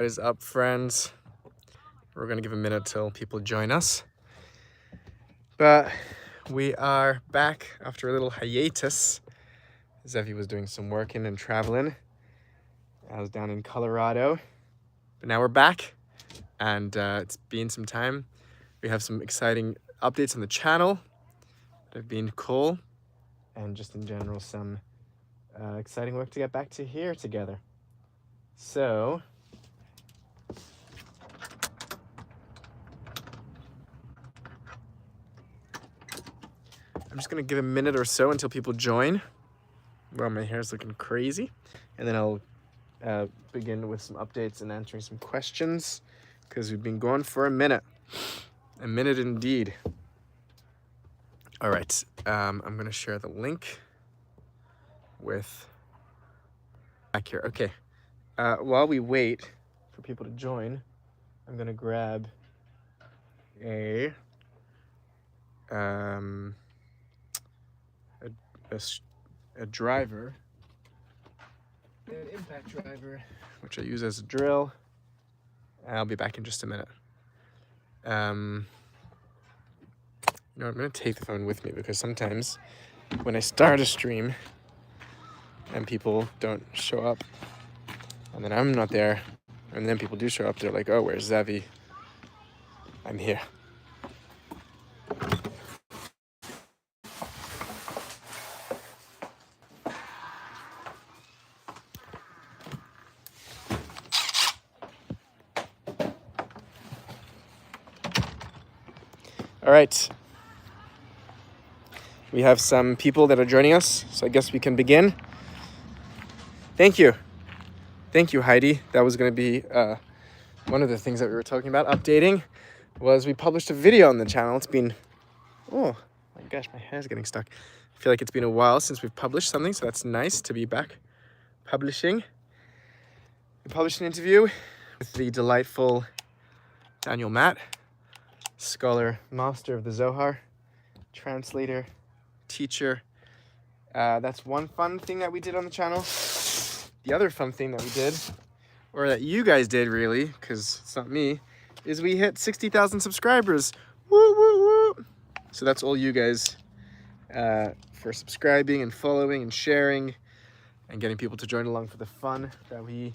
What is up, friends? We're gonna give a minute till people join us. But we are back after a little hiatus. Zevi was doing some working and traveling. I was down in Colorado. But now we're back, and it's been some time. We have some exciting updates on the channel that have been cool, and just in general some exciting work to get back to here together. So I'm just gonna give a minute or so until people join. Well, my hair's looking crazy, and then I'll begin with some updates and answering some questions, because we've been going for a minute indeed. All right, I'm gonna share the link with back here. Okay, while we wait for people to join, I'm gonna grab a driver, an impact driver, which I use as a drill. I'll be back in just a minute. I'm gonna take the phone with me, because sometimes when I start a stream and people don't show up, and then I'm not there, and then people do show up, they're like, oh, where's Zevi? I'm here. All right. We have some people that are joining us, so I guess we can begin. Thank you. Thank you, Heidi. That was going to be one of the things that we were talking about updating, was we published a video on the channel. It's been, oh my gosh, my hair's getting stuck. I feel like it's been a while since we've published something, so that's nice to be back publishing. We published an interview with the delightful Daniel Matt, scholar, master of the Zohar, translator, teacher. That's one fun thing that we did on the channel. The other fun thing that we did, or that you guys did really, because it's not me, is we hit 60,000 subscribers. Woo, woo, woo. So that's all you guys for subscribing and following and sharing and getting people to join along for the fun that we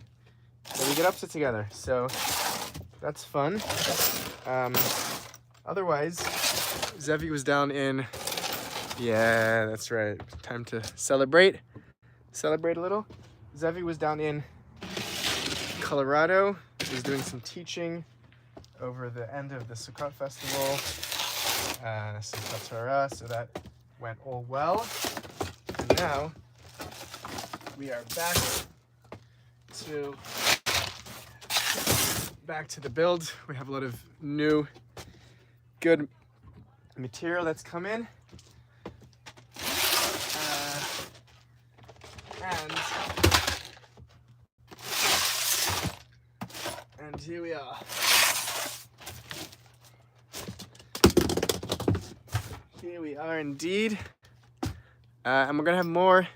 get up to together. So that's fun. Otherwise, Zevi was down in, yeah, that's right, time to celebrate a little. Zevi was down in Colorado. He was doing some teaching over the end of the Sukkot festival, Sukkot Torah, so that went all well. And now we are back to the build. We have a lot of new good material that's come in, and here we are. Here we are indeed, and we're gonna have more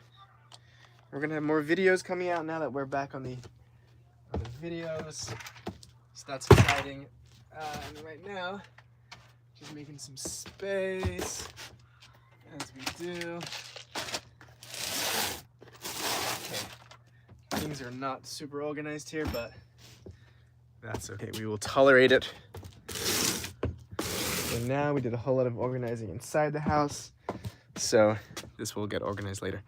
videos coming out now that we're back on the videos. So that's exciting. And right now, just making some space as we do. Okay. Things are not super organized here, but that's okay. We will tolerate it. So now we did a whole lot of organizing inside the house, so this will get organized later.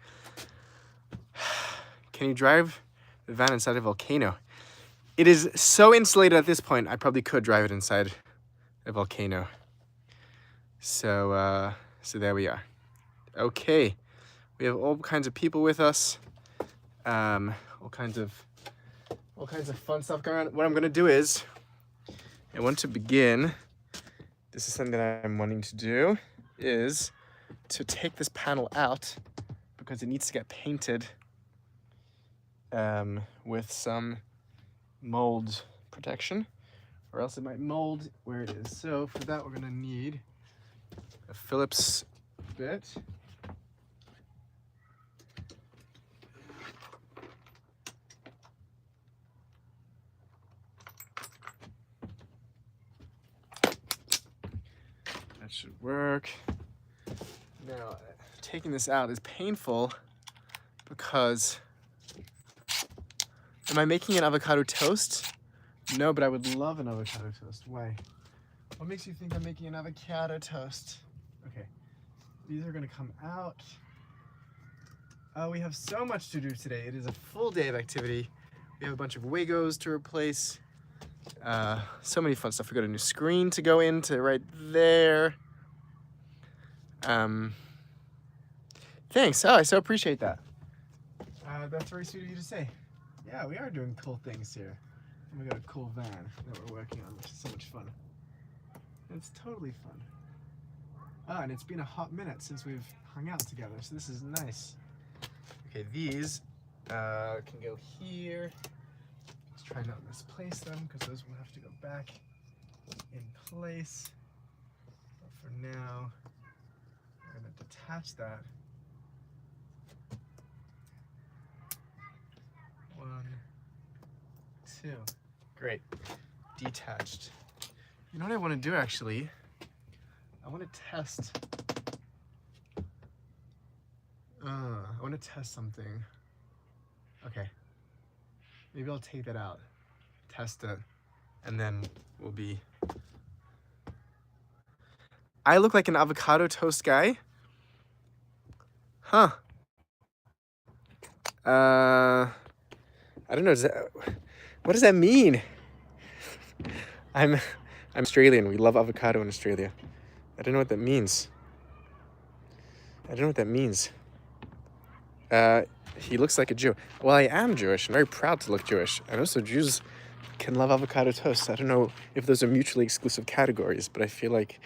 Can you drive the van inside a volcano? It is so insulated at this point, I probably could drive it inside a volcano. So there we are. Okay, we have all kinds of people with us, all kinds of fun stuff going on. What I'm gonna do is, I want to begin. This is something that I'm wanting to do, is to take this panel out because it needs to get painted with some mold protection, or else it might mold where it is. So for that, we're gonna need a Phillips bit. should work. Now, taking this out is painful because, am I making an avocado toast? No, but I would love an avocado toast. Why? What makes you think I'm making an avocado toast? Okay, these are gonna come out. Oh, we have so much to do today. It is a full day of activity. We have a bunch of Wagos to replace. So many fun stuff. We got a new screen to go into right there. Thanks. Oh, I so appreciate that. That's very sweet of you to say. Yeah, we are doing cool things here. And we got a cool van that we're working on, which is so much fun. It's totally fun. And it's been a hot minute since we've hung out together, so this is nice. Okay, these can go here. Let's try not misplace them because those will have to go back in place. But for now, we're going to detach that. 1, 2. Great. Detached. You know what I want to do actually? I want to test. I want to test something. Okay. Maybe I'll take that out, test it, and then we'll be. I look like an avocado toast guy? Huh. I don't know. What does that mean? I'm Australian. We love avocado in Australia. I don't know what that means. He looks like a Jew. Well, I am Jewish. I'm very proud to look Jewish. And also Jews can love avocado toast. I don't know if those are mutually exclusive categories, but I feel like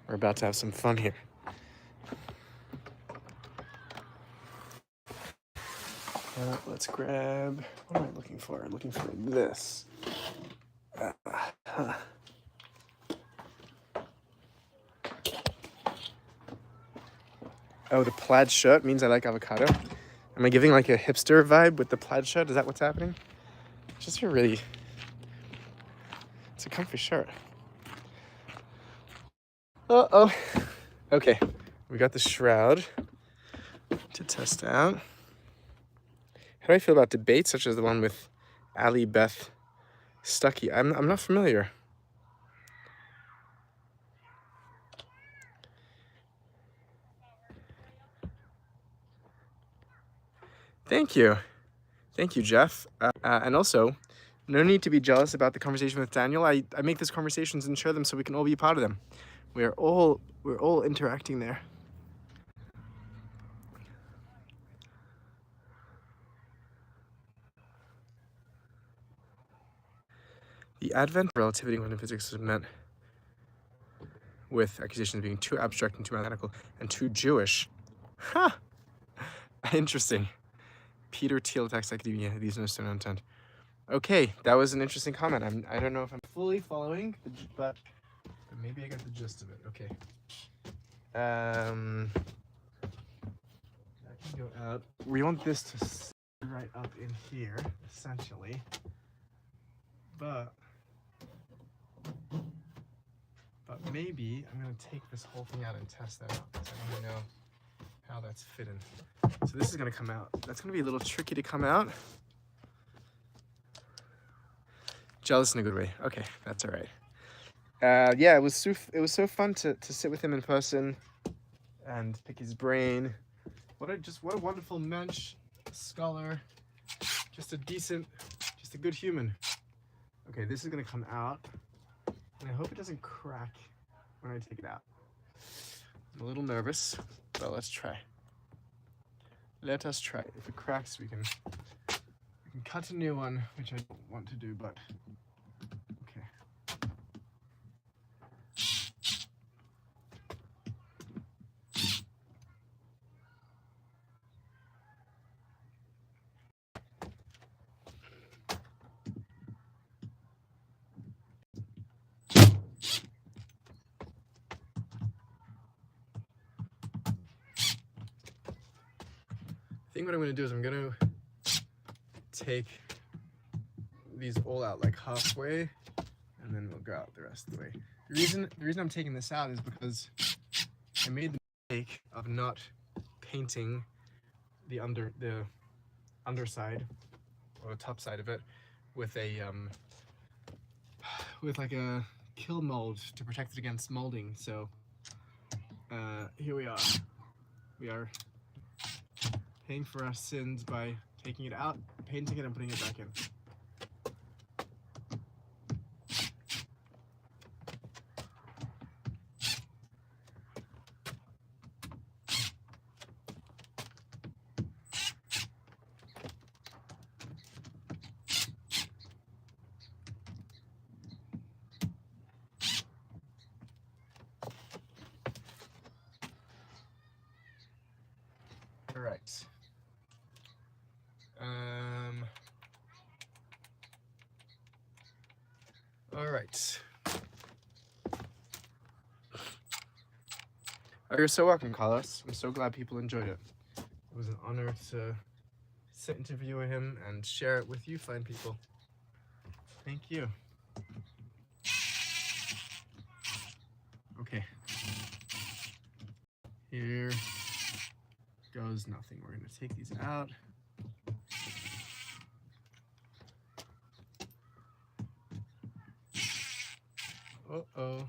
we're about to have some fun here. Let's grab, what am I looking for? I'm looking for this. Oh, the plaid shirt means I like avocado. Am I giving like a hipster vibe with the plaid shirt? Is that what's happening? Just feel really, it's a comfy shirt. Uh-oh. Okay, we got the shroud to test out. How do I feel about debates such as the one with Ali Beth Stuckey? I'm not familiar. Thank you, Jeff. And also, no need to be jealous about the conversation with Daniel. I make these conversations and share them so we can all be a part of them. We're all interacting there. The advent of relativity in quantum physics is met with accusations of being too abstract and too mathematical and too Jewish. Ha! Interesting. Peter Thiel, Tax Academia, these no stone unturned. Okay, that was an interesting comment. I don't know if I'm fully following, but maybe I got the gist of it. Okay. That can go out. We want this to sit right up in here, essentially. But maybe I'm gonna take this whole thing out and test that out because I don't know how that's fitting. So this is gonna come out. That's gonna be a little tricky to come out. Jealous in a good way. Okay, that's all right. Yeah, it was so fun to sit with him in person and pick his brain. What a wonderful mensch, scholar, just a good human. Okay, this is gonna come out, and I hope it doesn't crack when I take it out. I'm a little nervous, but let's try. Let us try. If it cracks, we can cut a new one, which I don't want to do, but okay. I think what I'm going to do is I'm going to take these all out like halfway and then we'll go out the rest of the way. The reason I'm taking this out is because I made the mistake of not painting the underside or the top side of it with a with like a kill mold to protect it against molding. So here we are. We are paying for our sins by taking it out, painting it, and putting it back in. All right. All right. Oh, you're so welcome, Carlos. I'm so glad people enjoyed it. It was an honor to interview him and share it with you fine people. Thank you. Okay. Here goes nothing. We're gonna take these out. Uh-oh.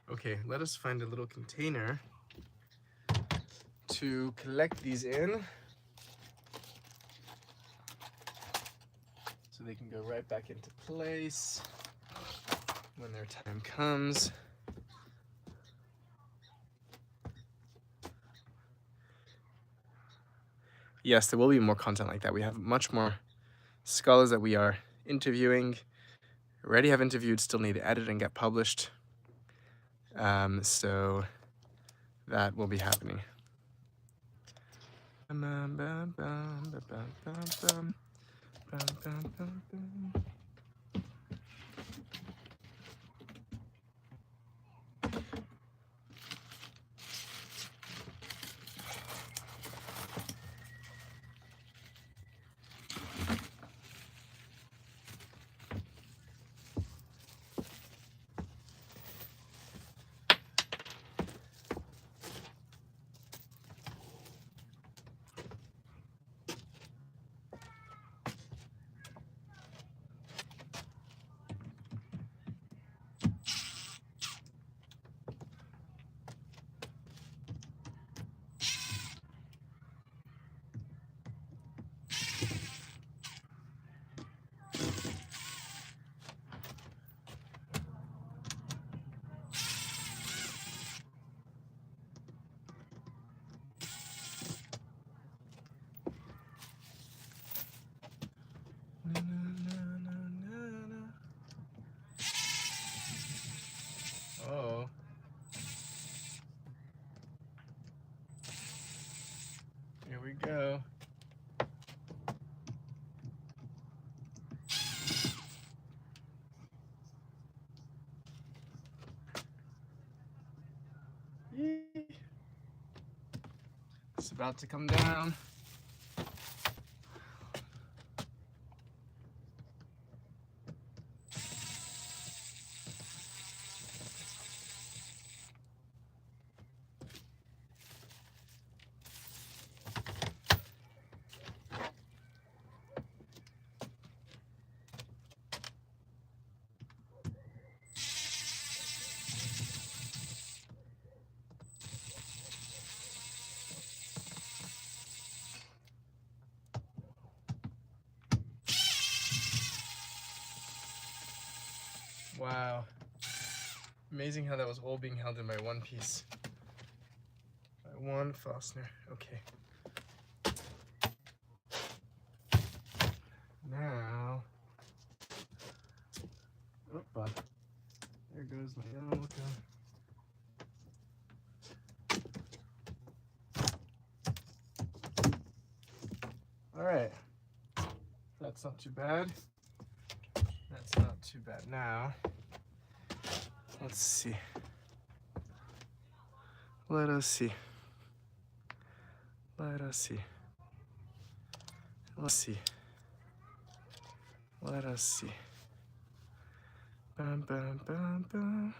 Okay, let us find a little container to collect these in so they can go right back into place when their time comes. Yes, there will be more content like that. We have much more scholars that we are interviewing. Already have interviewed, still need to edit and get published. So that will be happening. Oh. Here we go. Yee. It's about to come down. Wow. Amazing how that was all being held in by one piece. By one fastener. Okay. Now, oh, but there goes my yellow. All right. That's not too bad. That's not too bad. Now, let's see. Let us see. Let us see. Let's see. Let us see. Bum, bum, bum, bum.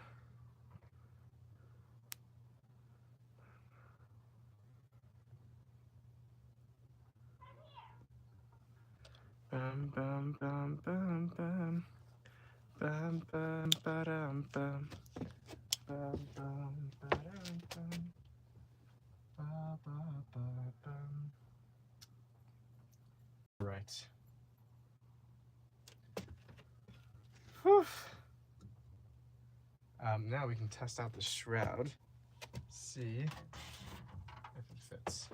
Bum, bum, bum, bum, bum. Bum, bum, ba-dum, bum. Bum, bum, ba-dum, bum. Ba, ba, ba, bum. Right. Whew. Now we can test out the shroud. See if it fits.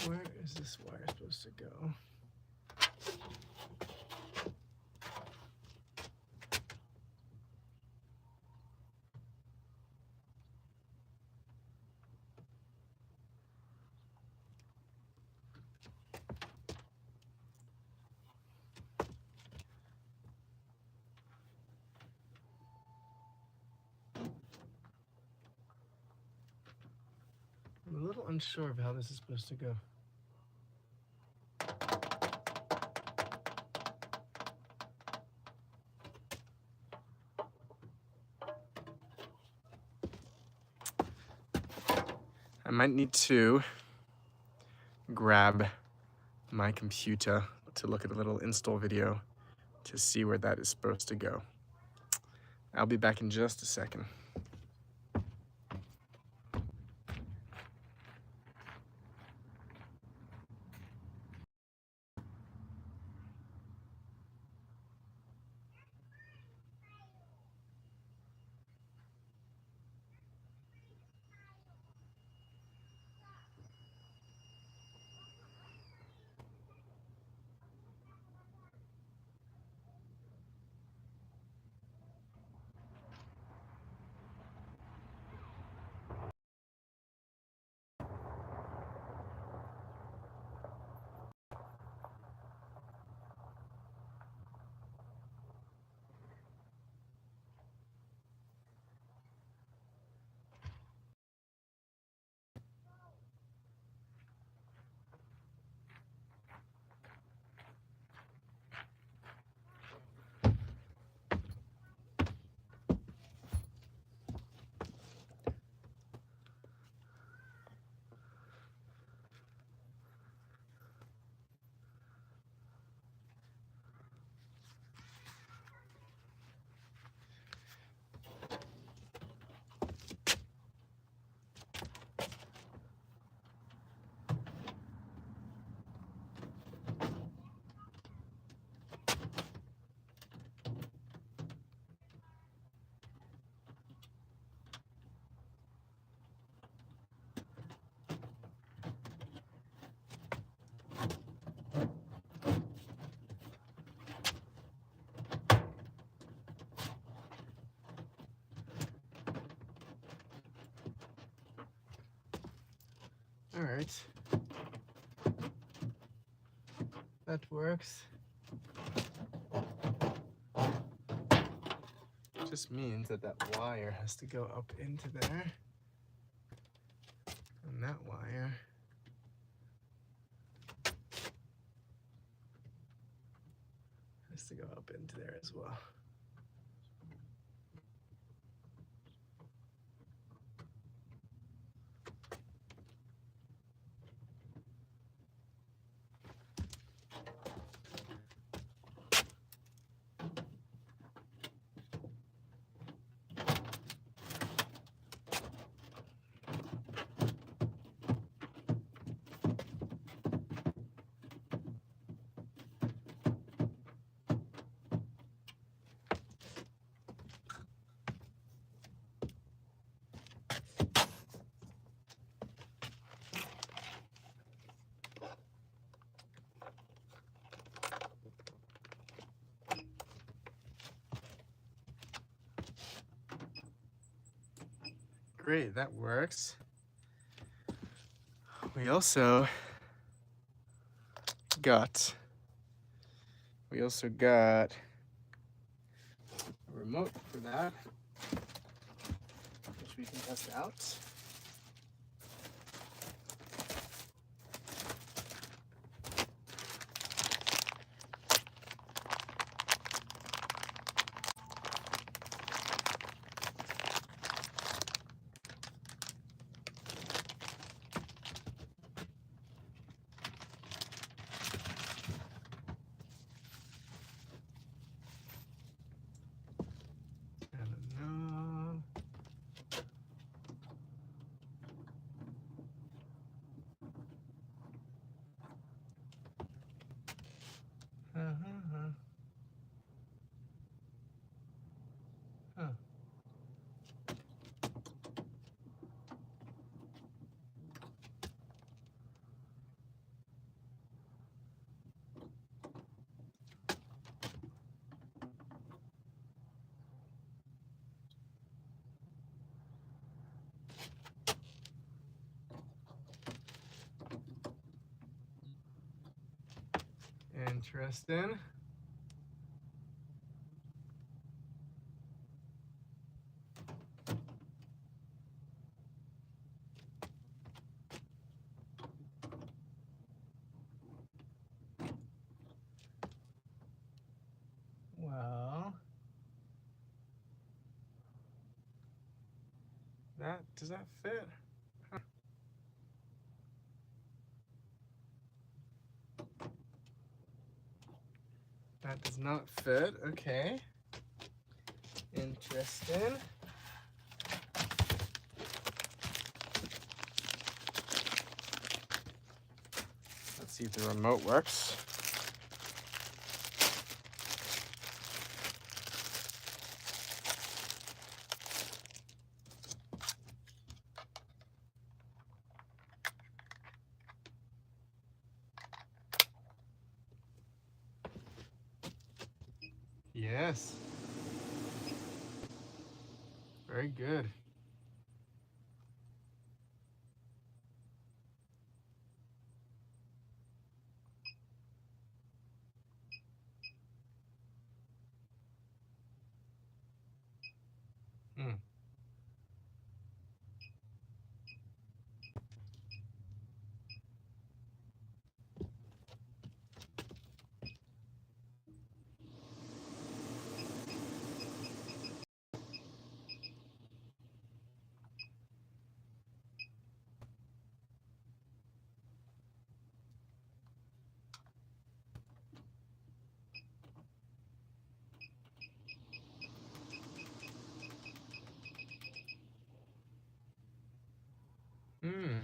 Where is this wire supposed to go? I'm a little unsure of how this is supposed to go. I might need to grab my computer to look at a little install video to see where that is supposed to go. I'll be back in just a second. All right. That works. Just means that that wire has to go up into there. And that wire has to go up into there as well. great, that works. We also got a remote for that, which we can test out. Huh. Interesting. Well, does that fit? Huh. That does not fit. Okay. Interesting. Let's see if the remote works. Yes. Very good. Hmm. Hmm.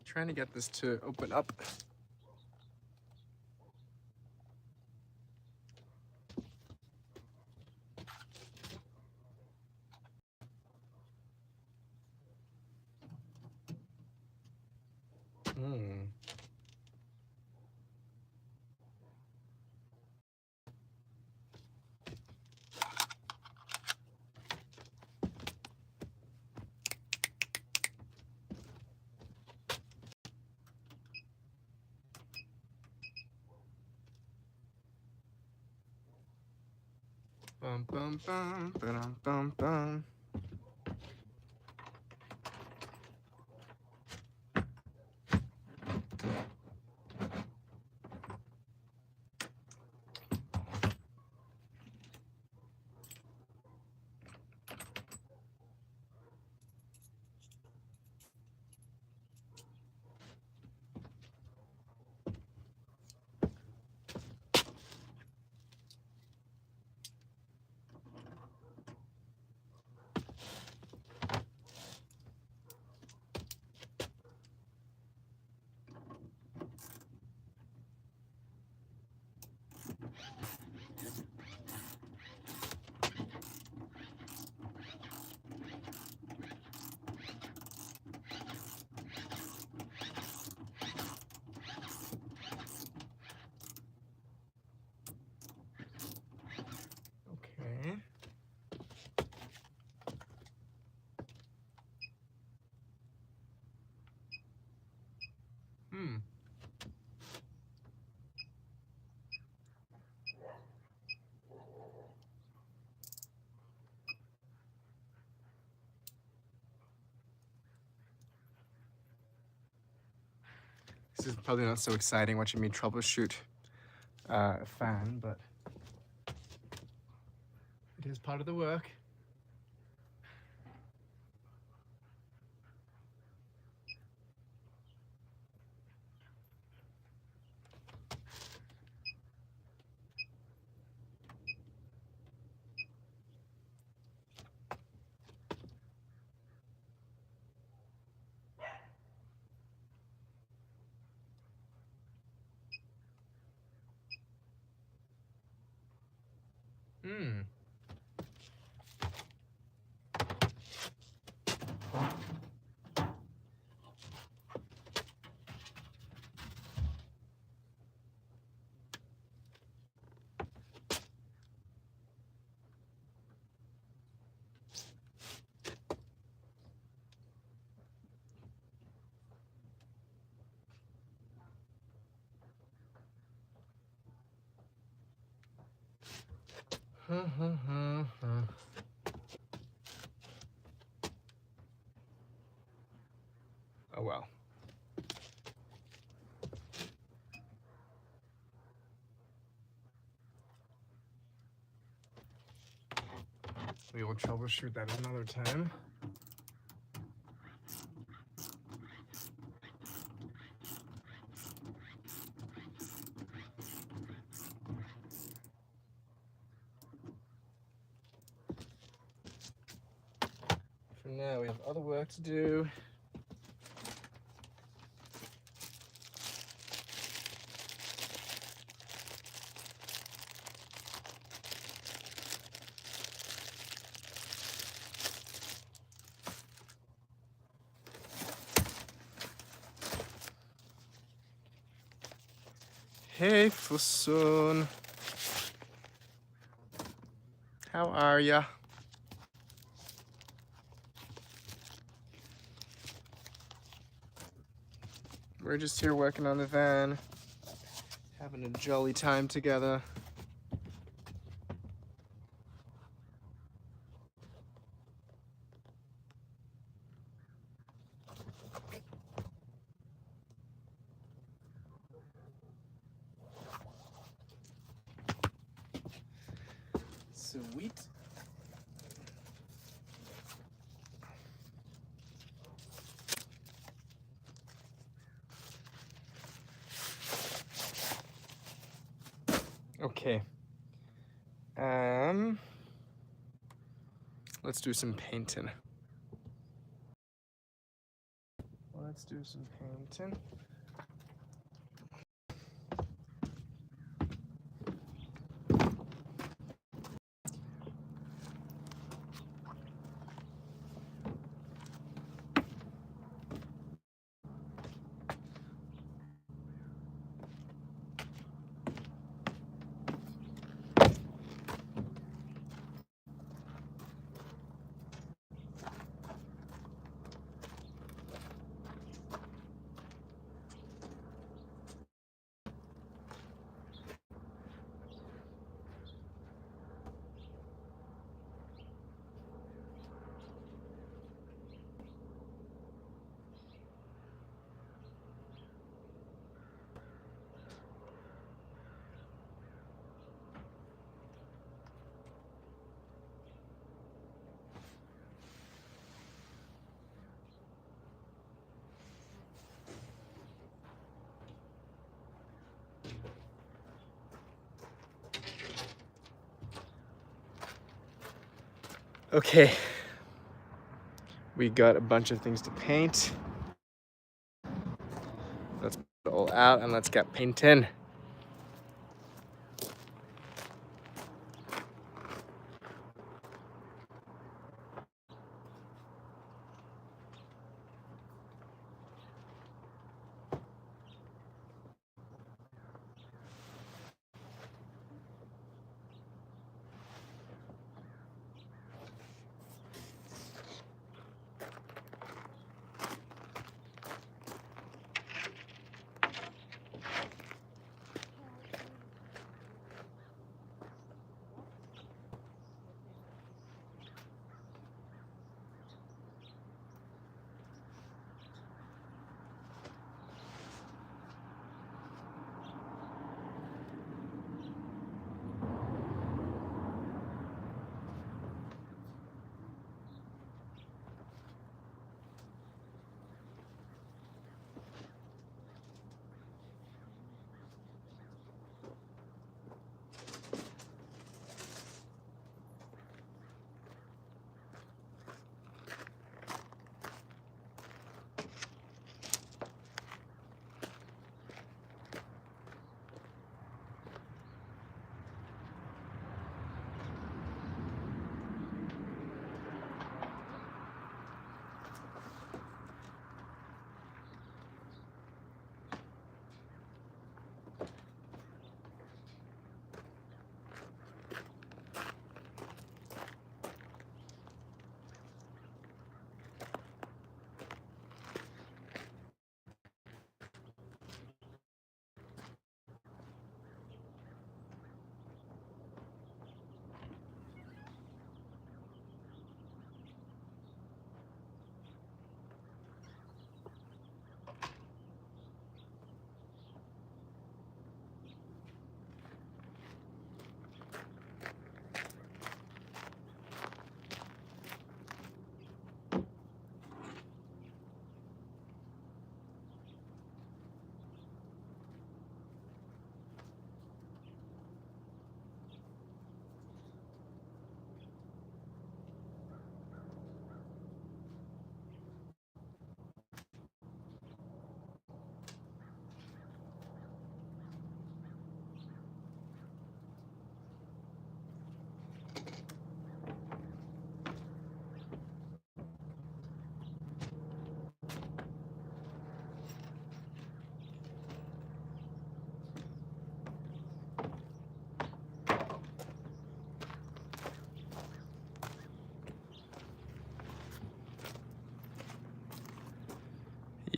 Trying to get this to open up. Hmm. Bum bum bum bum bum bum. This is probably not so exciting watching me troubleshoot a fan, but it is part of the work. Oh well. We will troubleshoot that another time. For now, we have other work to do. Hey, Fusun. How are ya? We're just here working on the van, having a jolly time together. Sweet. Okay. Let's do some painting. Let's do some painting. Okay. We got a bunch of things to paint. Let's put it all out and let's get painting.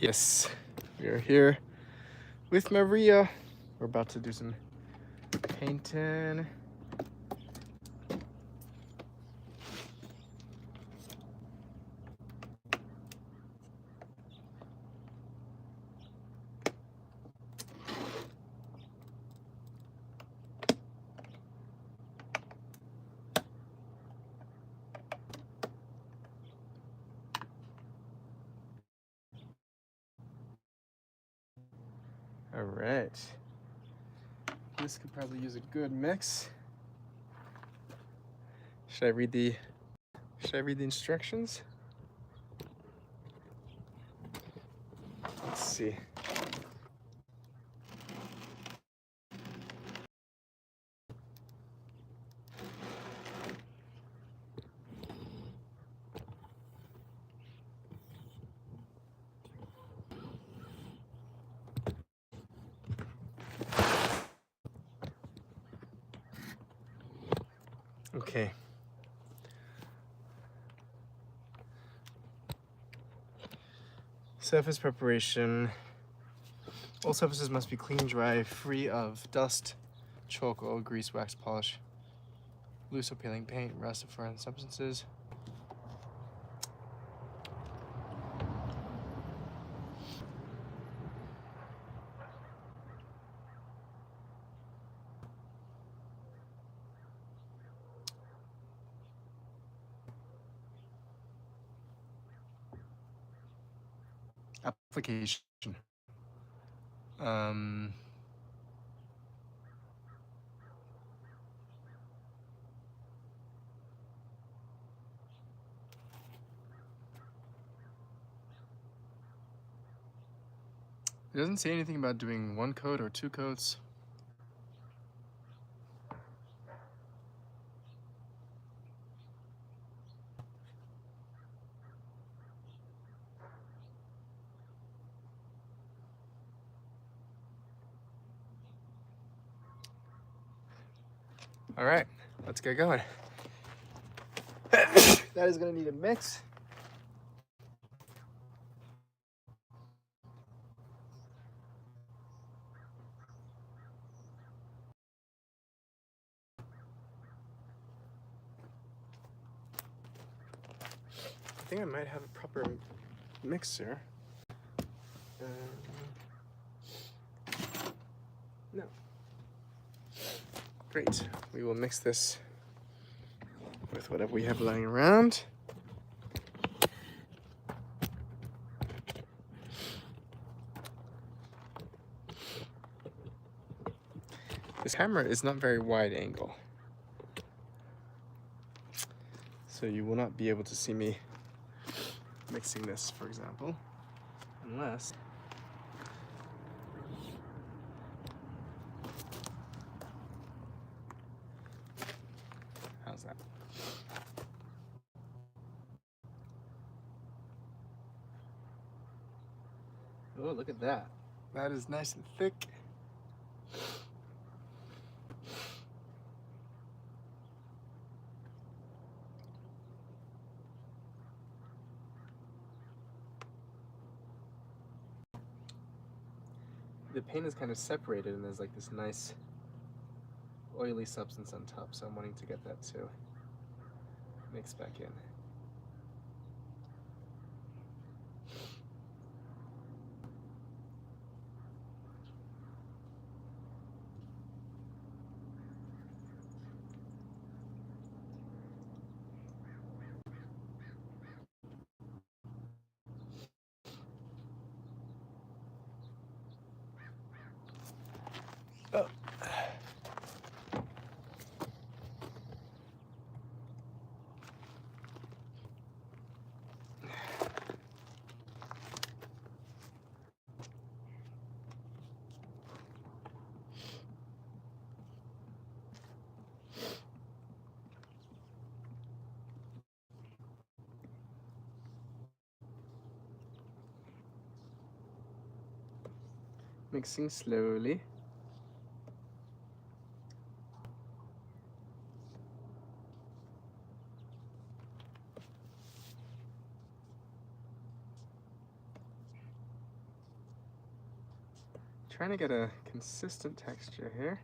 Yes, we are here with Maria. We're about to do some painting. All right. This could probably use a good mix. Should I read the instructions? Let's see. Okay. Surface preparation. All surfaces must be clean, dry, free of dust, chalk, oil, grease, wax, polish, loose or peeling paint, rust of foreign substances. Application. It doesn't say anything about doing one coat or two coats. All right, let's get going. That is gonna need a mix. I think I might have a proper mixer. No. Great. We will mix this with whatever we have lying around. This camera is not very wide angle, so you will not be able to see me mixing this, for example, unless how's that? Oh, look at that. That is nice and thick. The paint is kind of separated and there's like this nice oily substance on top, so I'm wanting to get that too mixed back in. Oh. Mixing slowly. trying to get a consistent texture here.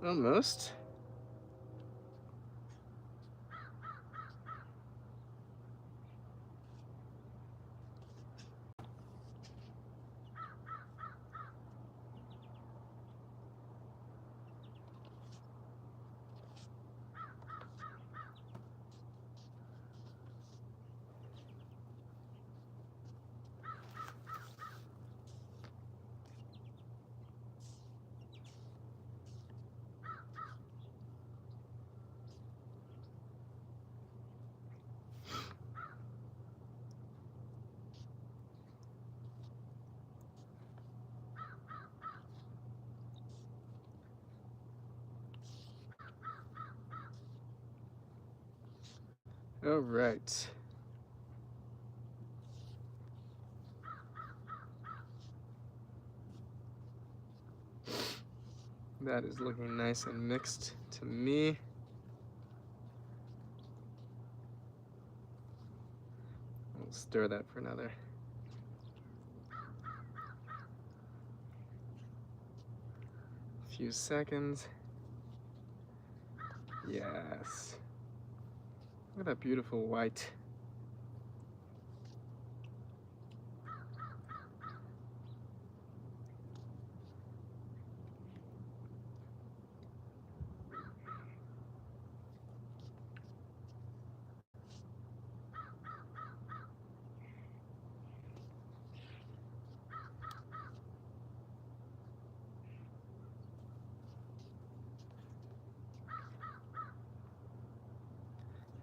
Almost. All right. That is looking nice and mixed to me. We'll stir that for another few seconds. Yes. Look at that beautiful white.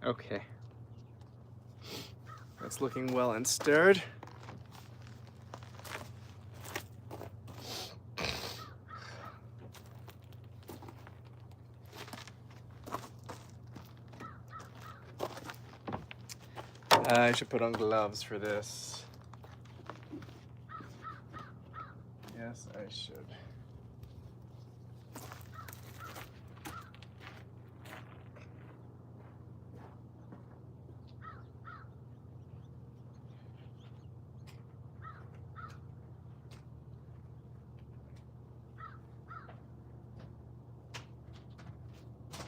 Okay. That's looking well and stirred. I should put on gloves for this. Yes, I should.